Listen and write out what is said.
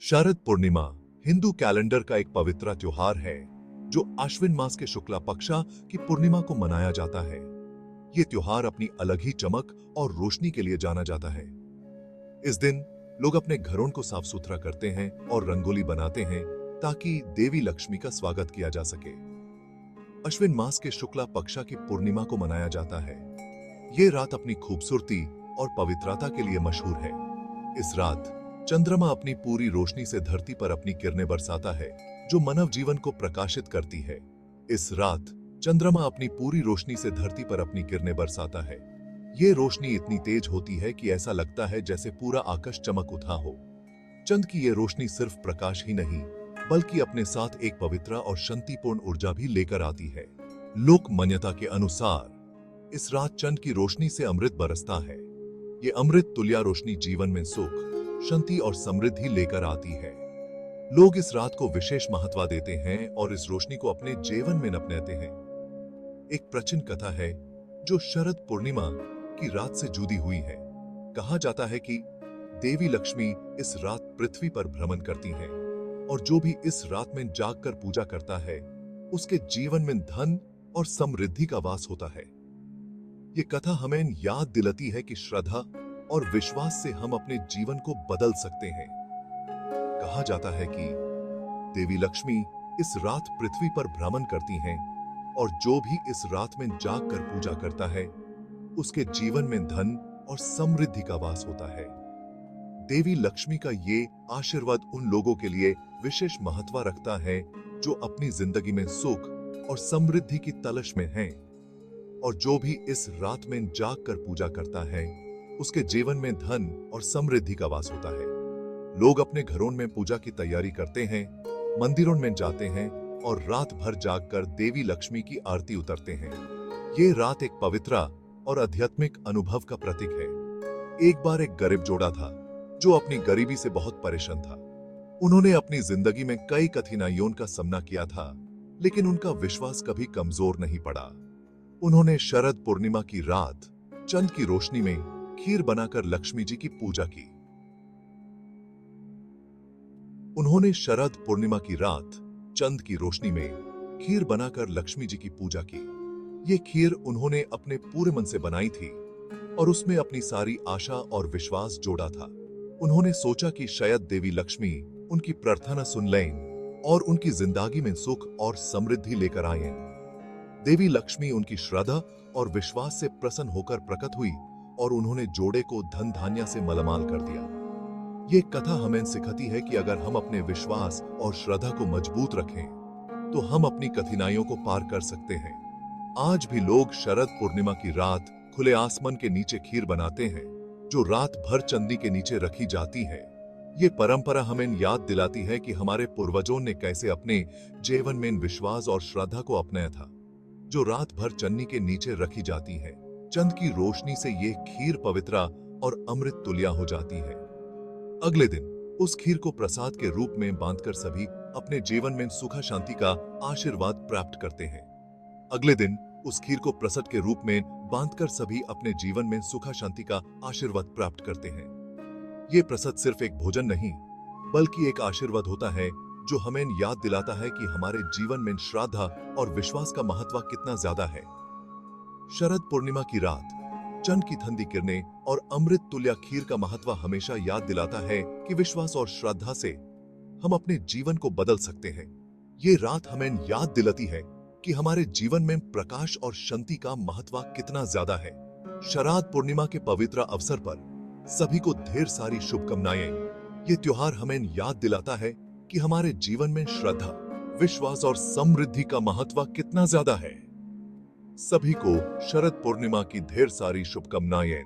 Sharad Purnima Hindu calendar का एक पवित्र त्योहार है जो आश्विन मास के शुक्ला पक्षा की पूर्णिमा को मनाया जाता है। ये त्योहार अपनी अलग ही चमक और रोशनी के लिए जाना जाता है। इस दिन लोग अपने घरों को साफ सुथरा करते हैं और रंगोली बनाते हैं ताकि देवी लक्ष्मी का स्वागत किया जा सके। अश्विन मास के शुक्ला पक्षा की पूर्णिमा को मनाया जाता है। ये रात अपनी खूबसूरती और पवित्रता के लिए मशहूर है। इस रात चंद्रमा अपनी पूरी रोशनी से धरती पर अपनी किरणें बरसाता है, जो मानव जीवन को प्रकाशित करती है। इस रात चंद्रमा अपनी पूरी रोशनी से धरती पर अपनी किरणें बरसाता है। ये रोशनी इतनी तेज होती है कि ऐसा लगता है जैसे पूरा आकाश चमक उठा हो। चंद्र की ये रोशनी सिर्फ प्रकाश ही नहीं, बल्कि अपने साथ एक पवित्र और शांतिपूर्ण ऊर्जा भी लेकर आती है। लोक मान्यता के अनुसार इस रात चंद्र की रोशनी से अमृत बरसता है। ये अमृत तुल्य रोशनी जीवन में सुख, शांति और समृद्धि लेकर आती है। लोग इस रात को विशेष महत्व देते हैं और इस रोशनी को अपने जीवन में अपनाते हैं। एक प्राचीन कथा है जो शरद पूर्णिमा की रात से जुड़ी हुई है। कहा जाता है कि देवी लक्ष्मी इस रात पृथ्वी पर भ्रमण करती हैं और जो भी इस रात में जागकर पूजा करता है उसके जीवन में धन और समृद्धि का वास होता है। ये कथा हमें याद दिलाती है कि श्रद्धा और विश्वास से हम अपने जीवन को बदल सकते हैं। कहा जाता है कि देवी लक्ष्मी इस रात पृथ्वी पर भ्रमण करती हैं और जो भी इस रात में जागकर पूजा करता है उसके जीवन में धन और समृद्धि का वास होता है। देवी लक्ष्मी का ये आशीर्वाद उन लोगों के लिए विशेष महत्व रखता है जो अपनी जिंदगी में सुख और समृद्धि की तलाश में हैं, और जो भी इस रात में जागकर पूजा करता है उसके जीवन में धन और समृद्धि का वास होता है। लोग अपने घरों में पूजा की तैयारी करते हैं, मंदिरों में जाते हैं और रात भर जागकर देवी लक्ष्मी की आरती उतारते हैं। ये रात एक पवित्र और आध्यात्मिक अनुभव का प्रतीक है। एक बार एक गरीब जोड़ा था जो अपनी गरीबी से बहुत परेशान था। उन्होंने अपनी जिंदगी में कई कठिनाइयों का सामना किया था, लेकिन उनका विश्वास कभी कमजोर नहीं पड़ा। उन्होंने शरद पूर्णिमा की रात चंद्र की रोशनी में खीर बनाकर लक्ष्मी जी की पूजा की। उन्होंने शरद पूर्णिमा की रात चंद्र की रोशनी में खीर बनाकर लक्ष्मी जी की पूजा की। ये खीर उन्होंने अपने पूरे मन से बनाई थी और उसमें अपनी सारी आशा और विश्वास जोड़ा था। उन्होंने सोचा कि शायद देवी लक्ष्मी उनकी प्रार्थना सुन लें और उनकी जिंदगी में सुख और समृद्धि लेकर आए। देवी लक्ष्मी उनकी श्रद्धा और विश्वास से प्रसन्न होकर प्रकट हुई और उन्होंने जोड़े को धन धान्य से मालामाल कर दिया। ये कथा हमें सिखाती है कि अगर हम अपने विश्वास और श्रद्धा को मजबूत रखें तो हम अपनी कठिनाइयों को पार कर सकते हैं। आज भी लोग शरद पूर्णिमा की रात खुले आसमान के नीचे खीर बनाते हैं जो रात भर चंदी के नीचे रखी जाती है। ये परंपरा हमें याद दिलाती है कि हमारे पूर्वजों ने कैसे अपने जीवन में विश्वास और श्रद्धा को अपनाया था, जो रात भर चन्नी के नीचे रखी जाती है। चंद की रोशनी से ये खीर पवित्र और अमृत तुल्य हो जाती है। अगले दिन उस खीर को प्रसाद के रूप में बांधकर सभी अपने जीवन में सुख शांति का आशीर्वाद प्राप्त करते हैं। अगले दिन उस खीर को प्रसाद के रूप में बांधकर सभी अपने जीवन में सुख शांति का आशीर्वाद प्राप्त करते हैं। ये प्रसाद सिर्फ एक भोजन नहीं, बल्कि एक आशीर्वाद होता है जो हमें याद दिलाता है कि हमारे जीवन में श्रद्धा और विश्वास का महत्व कितना ज्यादा है। शरद पूर्णिमा की रात चंद्र की ठंडी किरणें और अमृत तुल्य खीर का महत्व हमेशा याद दिलाता है कि विश्वास और श्रद्धा से हम अपने जीवन को बदल सकते हैं। ये रात हमें याद दिलाती है कि हमारे जीवन में प्रकाश और शांति का महत्व कितना ज्यादा है। शरद पूर्णिमा के पवित्र अवसर पर सभी को ढेर सारी शुभकामनाएं। ये त्योहार हमें याद दिलाता है कि हमारे जीवन में श्रद्धा, विश्वास और समृद्धि का महत्व कितना ज्यादा है। सभी को शरद पूर्णिमा की ढेर सारी शुभकामनाएं।